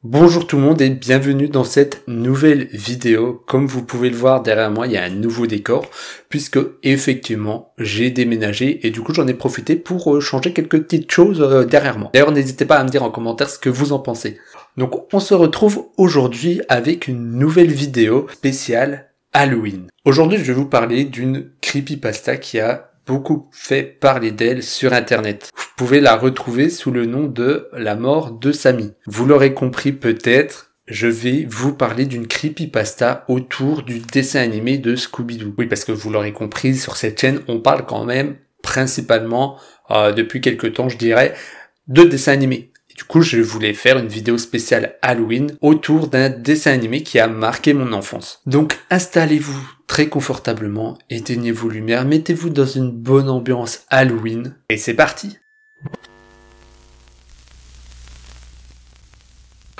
Bonjour tout le monde et bienvenue dans cette nouvelle vidéo. Comme vous pouvez le voir derrière moi, il y a un nouveau décor puisque effectivement j'ai déménagé et du coup j'en ai profité pour changer quelques petites choses derrière moi. D'ailleurs n'hésitez pas à me dire en commentaire ce que vous en pensez. Donc on se retrouve aujourd'hui avec une nouvelle vidéo spéciale Halloween. Aujourd'hui je vais vous parler d'une creepypasta qui a beaucoup fait parler d'elle sur internet. Vous pouvez la retrouver sous le nom de La mort de Sammy. Vous l'aurez compris peut-être, je vais vous parler d'une creepypasta autour du dessin animé de Scooby-Doo. Oui, parce que vous l'aurez compris, sur cette chaîne, on parle quand même principalement, depuis quelques temps je dirais, de dessins animés. Du coup, je voulais faire une vidéo spéciale Halloween autour d'un dessin animé qui a marqué mon enfance. Donc, installez-vous très confortablement, éteignez vos lumières, mettez-vous dans une bonne ambiance Halloween, et c'est parti!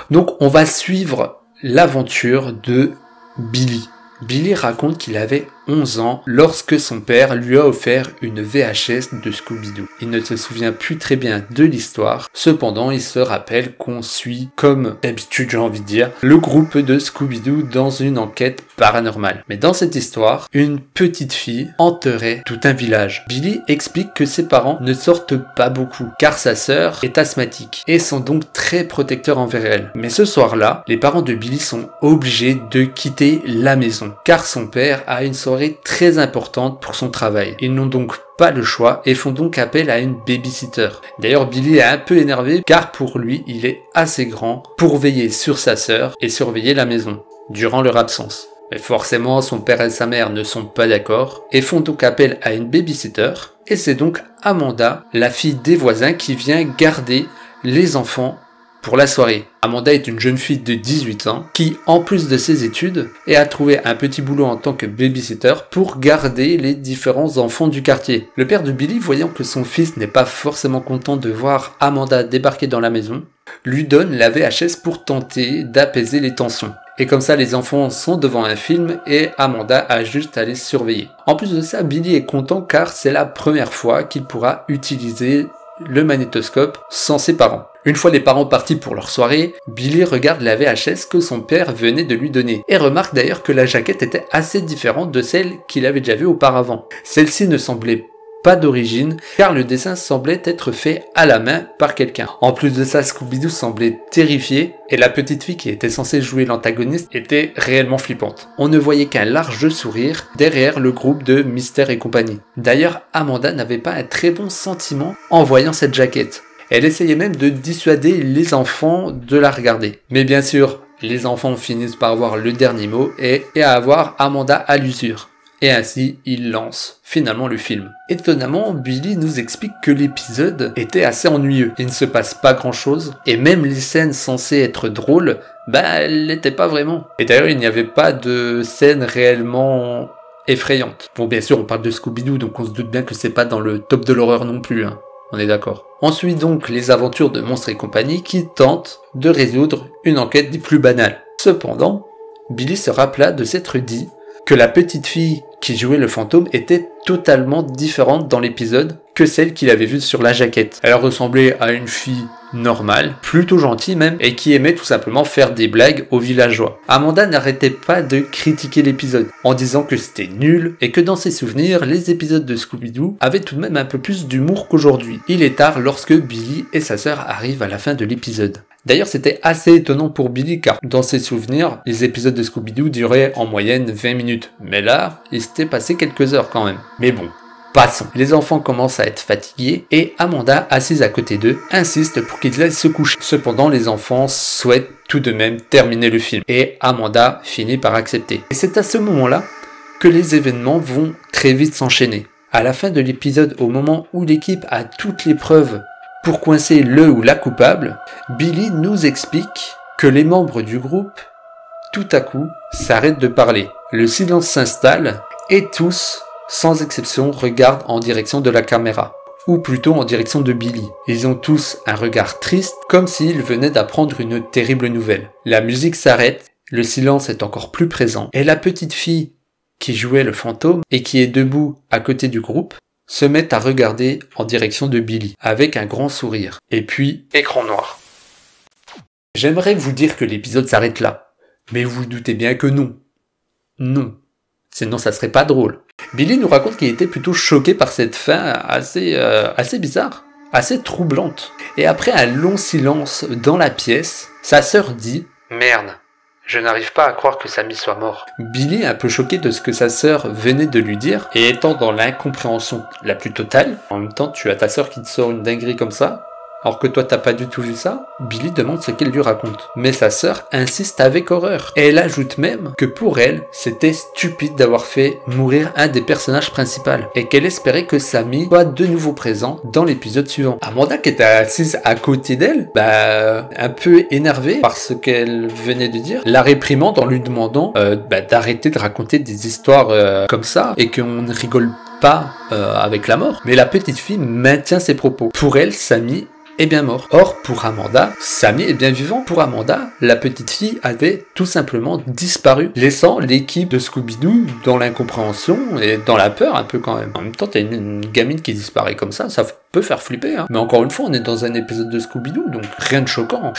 Donc, on va suivre l'aventure de Billy. Billy raconte qu'il avait 11 ans lorsque son père lui a offert une VHS de Scooby-Doo. Il ne se souvient plus très bien de l'histoire, cependant il se rappelle qu'on suit, comme d'habitude j'ai envie de dire, le groupe de Scooby-Doo dans une enquête paranormale. Mais dans cette histoire, une petite fille hanterait tout un village. Billy explique que ses parents ne sortent pas beaucoup, car sa sœur est asthmatique, et sont donc très protecteurs envers elle. Mais ce soir-là, les parents de Billy sont obligés de quitter la maison, car son père a une soirée très importante pour son travail. Ils n'ont donc pas le choix et font donc appel à une babysitter. D'ailleurs, Billy est un peu énervé car pour lui, il est assez grand pour veiller sur sa sœur et surveiller la maison durant leur absence. Mais forcément, son père et sa mère ne sont pas d'accord et font donc appel à une babysitter. Et c'est donc Amanda, la fille des voisins, qui vient garder les enfants pour la soirée. Amanda est une jeune fille de 18 ans qui, en plus de ses études, a trouvé un petit boulot en tant que babysitter pour garder les différents enfants du quartier. Le père de Billy, voyant que son fils n'est pas forcément content de voir Amanda débarquer dans la maison, lui donne la VHS pour tenter d'apaiser les tensions. Et comme ça, les enfants sont devant un film et Amanda a juste à les surveiller. En plus de ça, Billy est content car c'est la première fois qu'il pourra utiliser le magnétoscope sans ses parents. Une fois les parents partis pour leur soirée, Billy regarde la VHS que son père venait de lui donner et remarque d'ailleurs que la jaquette était assez différente de celle qu'il avait déjà vue auparavant. Celle-ci ne semblait pas d'origine car le dessin semblait être fait à la main par quelqu'un. En plus de ça, Scooby-Doo semblait terrifié et la petite fille qui était censée jouer l'antagoniste était réellement flippante. On ne voyait qu'un large sourire derrière le groupe de Mystère et compagnie. D'ailleurs, Amanda n'avait pas un très bon sentiment en voyant cette jaquette. Elle essayait même de dissuader les enfants de la regarder. Mais bien sûr, les enfants finissent par avoir le dernier mot et à avoir Amanda à l'usure. Et ainsi, ils lancent finalement le film. Étonnamment, Billy nous explique que l'épisode était assez ennuyeux. Il ne se passe pas grand chose, et même les scènes censées être drôles, elles l'étaient pas vraiment. Et d'ailleurs, il n'y avait pas de scènes réellement effrayantes. Bon, bien sûr, on parle de Scooby-Doo, donc on se doute bien que c'est pas dans le top de l'horreur non plus, hein. On est d'accord. On suit donc les aventures de Monstres et compagnie qui tentent de résoudre une enquête des plus banales. Cependant, Billy se rappela de s'être dit que la petite fille qui jouait le fantôme était totalement différente dans l'épisode que celle qu'il avait vue sur la jaquette. Elle ressemblait à une fille normale, plutôt gentille même, et qui aimait tout simplement faire des blagues aux villageois. Amanda n'arrêtait pas de critiquer l'épisode, en disant que c'était nul, et que dans ses souvenirs, les épisodes de Scooby-Doo avaient tout de même un peu plus d'humour qu'aujourd'hui. Il est tard lorsque Billy et sa sœur arrivent à la fin de l'épisode. D'ailleurs, c'était assez étonnant pour Billy car dans ses souvenirs, les épisodes de Scooby-Doo duraient en moyenne 20 minutes. Mais là, il s'était passé quelques heures quand même. Mais bon, passons. Les enfants commencent à être fatigués et Amanda, assise à côté d'eux, insiste pour qu'ils aillent se coucher. Cependant, les enfants souhaitent tout de même terminer le film et Amanda finit par accepter. Et c'est à ce moment-là que les événements vont très vite s'enchaîner. À la fin de l'épisode, au moment où l'équipe a toutes les preuves pour coincer le ou la coupable, Billy nous explique que les membres du groupe, tout à coup, s'arrêtent de parler. Le silence s'installe et tous, sans exception, regardent en direction de la caméra, ou plutôt en direction de Billy. Ils ont tous un regard triste, comme s'ils venaient d'apprendre une terrible nouvelle. La musique s'arrête, le silence est encore plus présent, et la petite fille qui jouait le fantôme et qui est debout à côté du groupe se met à regarder en direction de Billy, avec un grand sourire. Et puis, écran noir. J'aimerais vous dire que l'épisode s'arrête là, mais vous vous doutez bien que non. Non. Sinon ça serait pas drôle. Billy nous raconte qu'il était plutôt choqué par cette fin assez bizarre, assez troublante. Et après un long silence dans la pièce, sa sœur dit « Merde, je n'arrive pas à croire que Sammy soit mort. » Billy, un peu choqué de ce que sa sœur venait de lui dire, et étant dans l'incompréhension la plus totale, en même temps tu as ta sœur qui te sort une dinguerie comme ça, alors que toi t'as pas du tout vu ça, Billy demande ce qu'elle lui raconte. Mais sa sœur insiste avec horreur. Et elle ajoute même que pour elle, c'était stupide d'avoir fait mourir un des personnages principaux. Et qu'elle espérait que Sammy soit de nouveau présent dans l'épisode suivant. Amanda, qui était assise à côté d'elle, un peu énervée par ce qu'elle venait de dire, la réprimande en lui demandant d'arrêter de raconter des histoires comme ça et qu'on ne rigole pas avec la mort. Mais la petite fille maintient ses propos. Pour elle, Sammy est bien mort. Or, pour Amanda, Sammy est bien vivant. Pour Amanda, la petite fille avait tout simplement disparu, laissant l'équipe de Scooby-Doo dans l'incompréhension et dans la peur un peu quand même. En même temps, t'as une gamine qui disparaît comme ça peut faire flipper. Hein. Mais encore une fois, on est dans un épisode de Scooby-Doo, donc rien de choquant.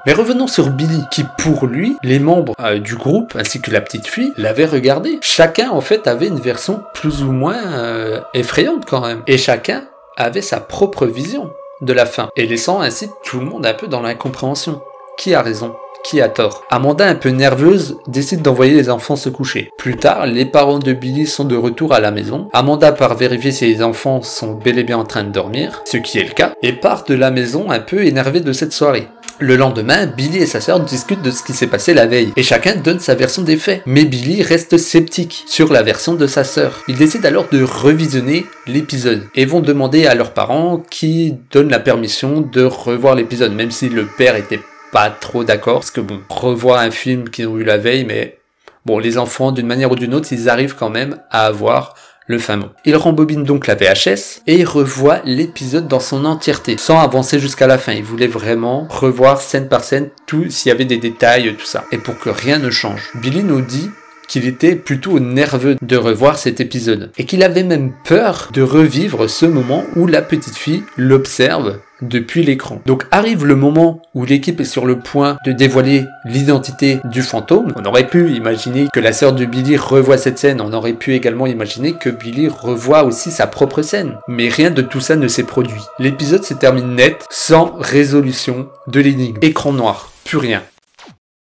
Mais revenons sur Billy, qui pour lui, les membres du groupe, ainsi que la petite fille, l'avaient regardé. Chacun, en fait, avait une version plus ou moins effrayante quand même. Et chacun avait sa propre vision de la fin, et laissant ainsi tout le monde un peu dans l'incompréhension. Qui a raison? Qui a tort? Amanda, un peu nerveuse, décide d'envoyer les enfants se coucher. Plus tard, les parents de Billy sont de retour à la maison. Amanda part vérifier si les enfants sont bel et bien en train de dormir, ce qui est le cas, et part de la maison un peu énervée de cette soirée. Le lendemain, Billy et sa sœur discutent de ce qui s'est passé la veille, et chacun donne sa version des faits. Mais Billy reste sceptique sur la version de sa sœur. Ils décident alors de revisionner l'épisode, et vont demander à leurs parents qui donnent la permission de revoir l'épisode, même si le père était pas trop d'accord, parce que bon, revoir un film qu'ils ont eu la veille, mais bon, les enfants, d'une manière ou d'une autre, ils arrivent quand même à avoir le fameux. Il rembobine donc la VHS et il revoit l'épisode dans son entièreté, sans avancer jusqu'à la fin. Il voulait vraiment revoir scène par scène tout, s'il y avait des détails, tout ça. Et pour que rien ne change. Billy nous dit qu'il était plutôt nerveux de revoir cet épisode. Et qu'il avait même peur de revivre ce moment où la petite fille l'observe depuis l'écran. Donc arrive le moment où l'équipe est sur le point de dévoiler l'identité du fantôme. On aurait pu imaginer que la sœur de Billy revoit cette scène. On aurait pu également imaginer que Billy revoit aussi sa propre scène. Mais rien de tout ça ne s'est produit. L'épisode se termine net, sans résolution de l'énigme. Écran noir, plus rien.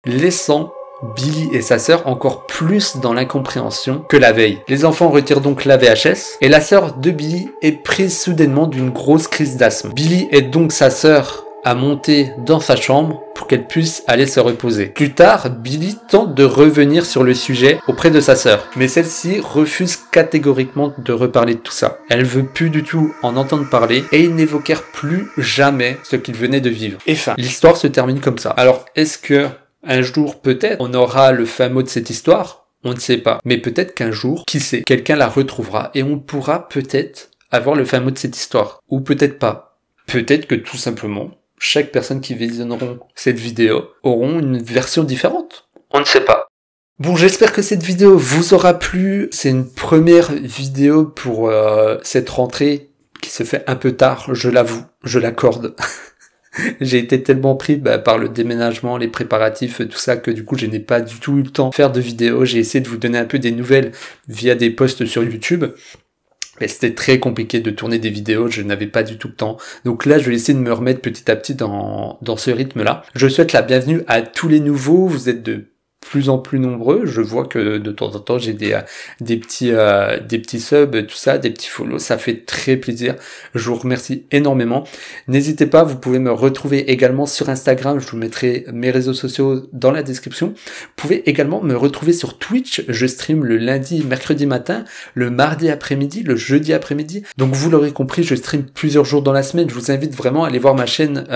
Laissant Billy et sa sœur encore plus dans l'incompréhension que la veille. Les enfants retirent donc la VHS et la sœur de Billy est prise soudainement d'une grosse crise d'asthme. Billy aide donc sa sœur à monter dans sa chambre pour qu'elle puisse aller se reposer. Plus tard, Billy tente de revenir sur le sujet auprès de sa sœur, mais celle-ci refuse catégoriquement de reparler de tout ça. Elle veut plus du tout en entendre parler et ils n'évoquèrent plus jamais ce qu'ils venaient de vivre. Et fin. L'histoire se termine comme ça. Alors, est-ce que un jour, peut-être, on aura le fin mot de cette histoire? On ne sait pas. Mais peut-être qu'un jour, qui sait, quelqu'un la retrouvera et on pourra peut-être avoir le fin mot de cette histoire. Ou peut-être pas. Peut-être que tout simplement, chaque personne qui visionneront cette vidéo auront une version différente. On ne sait pas. Bon, j'espère que cette vidéo vous aura plu. C'est une première vidéo pour cette rentrée qui se fait un peu tard, je l'avoue, je l'accorde. J'ai été tellement pris par le déménagement, les préparatifs, tout ça, que du coup je n'ai pas du tout eu le temps de faire de vidéos. J'ai essayé de vous donner un peu des nouvelles via des posts sur YouTube. Mais c'était très compliqué de tourner des vidéos, je n'avais pas du tout le temps. Donc là, je vais essayer de me remettre petit à petit dans ce rythme-là. Je souhaite la bienvenue à tous les nouveaux, vous êtes de plus en plus nombreux. Je vois que de temps en temps j'ai des petits subs, tout ça, des petits follow, ça fait très plaisir. Je vous remercie énormément. N'hésitez pas, vous pouvez me retrouver également sur Instagram, je vous mettrai mes réseaux sociaux dans la description. Vous pouvez également me retrouver sur Twitch, je stream le lundi, mercredi matin, le mardi après-midi, le jeudi après-midi. Donc vous l'aurez compris, je stream plusieurs jours dans la semaine. Je vous invite vraiment à aller voir ma chaîne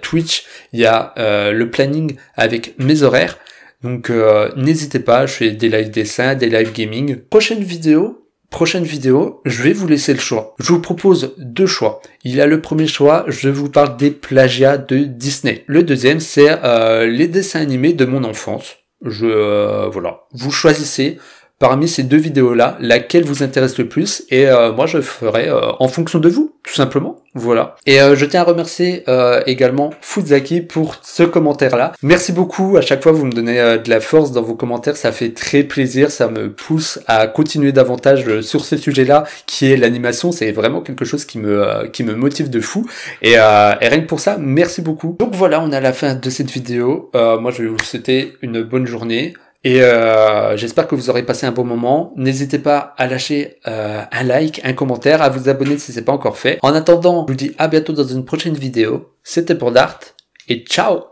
Twitch. Il y a le planning avec mes horaires. Donc n'hésitez pas, je fais des live dessins, des live gaming. Prochaine vidéo, je vais vous laisser le choix. Je vous propose deux choix. Il y a le premier choix, je vous parle des plagiats de Disney. Le deuxième, c'est les dessins animés de mon enfance. Voilà, vous choisissez. parmi ces deux vidéos-là, laquelle vous intéresse le plus, et moi je ferai en fonction de vous, tout simplement. Voilà. Et je tiens à remercier également Fuzaki pour ce commentaire-là. Merci beaucoup, à chaque fois vous me donnez de la force dans vos commentaires, ça fait très plaisir, ça me pousse à continuer davantage sur ce sujet-là, qui est l'animation. C'est vraiment quelque chose qui me motive de fou, et rien que pour ça, merci beaucoup. Donc voilà, on est à la fin de cette vidéo. Moi je vais vous souhaiter une bonne journée. Et j'espère que vous aurez passé un bon moment. N'hésitez pas à lâcher un like, un commentaire, à vous abonner si c'est pas encore fait. En attendant, je vous dis à bientôt dans une prochaine vidéo. C'était pour Dart et ciao!